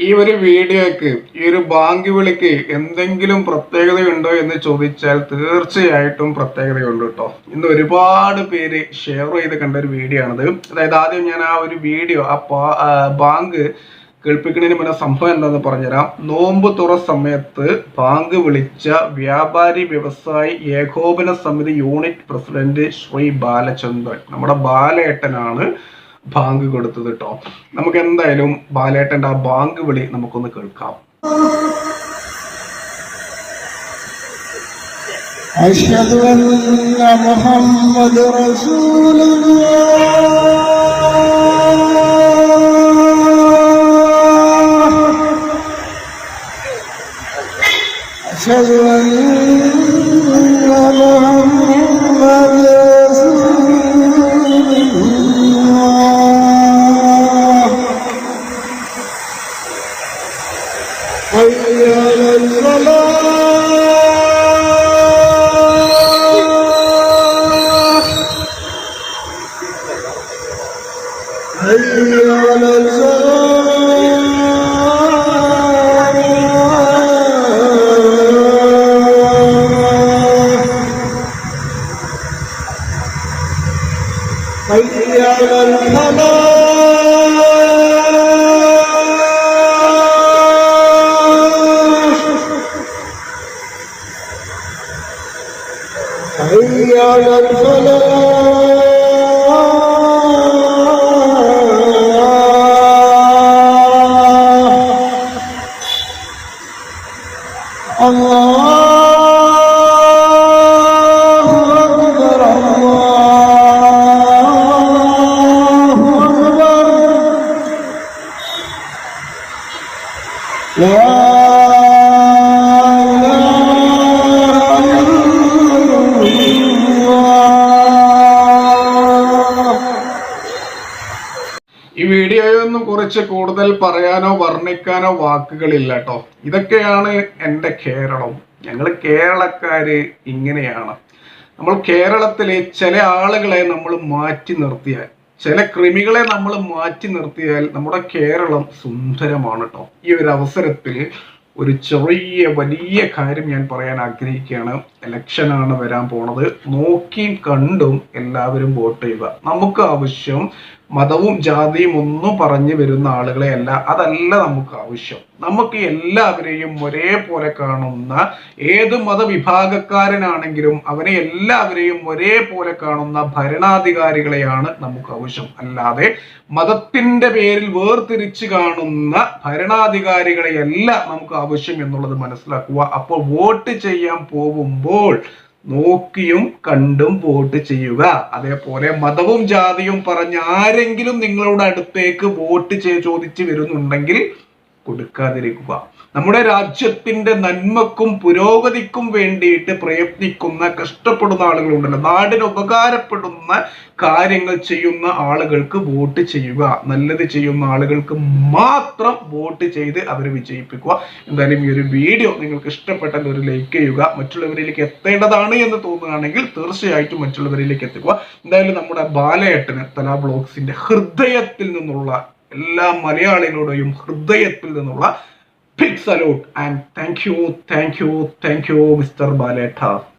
ഈ ഒരു വീഡിയോക്ക് ഈ ഒരു ബാങ്ക് വിളിക്ക് എന്തെങ്കിലും പ്രത്യേകതയുണ്ടോ എന്ന് ചോദിച്ചാൽ തീർച്ചയായിട്ടും പ്രത്യേകതയുണ്ട് കേട്ടോ. ഇന്ന് ഒരുപാട് പേര് ഷെയർ ചെയ്ത് കണ്ട ഒരു വീഡിയോ ആണിത്. അതായത് ആദ്യം ഞാൻ ആ ഒരു വീഡിയോ ബാങ്ക് കേൾപ്പിക്കുന്നതിന് മുന്നേ സംഭവം എന്താണെന്ന് പറഞ്ഞുതരാം. നോമ്പ് തുറ സമയത്ത് ബാങ്ക് വിളിച്ച വ്യാപാരി വ്യവസായി ഏകോപന സമിതി യൂണിറ്റ് പ്രസിഡന്റ് ശ്രീ ബാലചന്ദ്രൻ, നമ്മുടെ ബാലേട്ടനാണ് ബാങ്ക് കൊടുത്തത് കേട്ടോ. നമുക്ക് എന്തായാലും ബാലേട്ടന്റെ ആ ബാങ്ക് വിളി നമുക്കൊന്ന് കേൾക്കാം. അശ്ഹദു അന്ന മുഹമ്മദ് റസൂലുള്ളാഹ് അശ്ഹദു അന്ന മുഹമ്മദ് ഈ വീഡിയോയൊന്നും കുറിച്ച് കൂടുതൽ പറയാനോ വർണ്ണിക്കാനോ വാക്കുകളില്ല കേട്ടോ. ഇതൊക്കെയാണ് എൻ്റെ കേരളം. ഞങ്ങൾ കേരളക്കാര് ഇങ്ങനെയാണ്. നമ്മൾ കേരളത്തിലെ ചില ആളുകളെ നമ്മൾ മാറ്റി നിർത്തിയാൽ, ചില കൃമികളെ നമ്മൾ മാറ്റി നിർത്തിയാൽ നമ്മുടെ കേരളം സുന്ദരമാണ് കേട്ടോ. ഈ ഒരു അവസരത്തിൽ ഒരു വലിയ കാര്യം ഞാൻ പറയാൻ ആഗ്രഹിക്കുകയാണ്. ഇലക്ഷനാണ് വരാൻ പോണത്. നോക്കിയും കണ്ടും എല്ലാവരും വോട്ട് ചെയ്യുക. നമുക്ക് ആവശ്യം മതവും ജാതിയും ഒന്നും പറഞ്ഞു വരുന്ന ആളുകളെ അല്ല. അതല്ല നമുക്ക് ആവശ്യം. നമുക്ക് എല്ലാവരെയും ഒരേപോലെ കാണുന്ന, ഏത് മതവിഭാഗക്കാരനാണെങ്കിലും അവനെ എല്ലാവരെയും ഒരേപോലെ കാണുന്ന ഭരണാധികാരികളെയാണ് നമുക്ക് ആവശ്യം. അല്ലാതെ മതത്തിന്റെ പേരിൽ വേർതിരിച്ച് കാണുന്ന ഭരണാധികാരികളെയല്ല നമുക്ക് ആവശ്യം എന്നുള്ളത് മനസ്സിലാക്കുക. അപ്പോൾ വോട്ട് ചെയ്യാൻ പോകുമ്പോൾ നോക്കിയും കണ്ടും വോട്ട് ചെയ്യുക. അതേപോലെ മതവും ജാതിയും പറഞ്ഞ് ആരെങ്കിലും നിങ്ങളുടെ അടുത്തേക്ക് വോട്ട് ചോദിച്ചു വരുന്നുണ്ടെങ്കിൽ കൊടുക്കാതിരിക്കുക. നമ്മുടെ രാജ്യത്തിന്റെ നന്മക്കും പുരോഗതിക്കും വേണ്ടിയിട്ട് പ്രയത്നിക്കുന്ന, കഷ്ടപ്പെടുന്ന ആളുകളുണ്ടല്ലോ, നാടിന് ഉപകാരപ്പെടുന്ന കാര്യങ്ങൾ ചെയ്യുന്ന ആളുകൾക്ക് വോട്ട് ചെയ്യുക. നല്ലത് ചെയ്യുന്ന ആളുകൾക്ക് മാത്രം വോട്ട് ചെയ്ത് അവരെ വിജയിപ്പിക്കുക. എന്തായാലും ഈ ഒരു വീഡിയോ നിങ്ങൾക്ക് ഇഷ്ടപ്പെട്ടാൽ ഒരു ലൈക്ക് ചെയ്യുക. മറ്റുള്ളവരിലേക്ക് എത്തേണ്ടതാണ് എന്ന് തോന്നുകയാണെങ്കിൽ തീർച്ചയായിട്ടും മറ്റുള്ളവരിലേക്ക് എത്തിക്കുക. എന്തായാലും നമ്മുടെ ബാലയേട്ടന് തല ബ്ലോഗ്സിന്റെ ഹൃദയത്തിൽ നിന്നുള്ള എല്ലാ മലയാളികളുടെയും ഹൃദയത്തിൽ നിന്നുള്ള big salute and thank you Mr. ബാലേട്ട.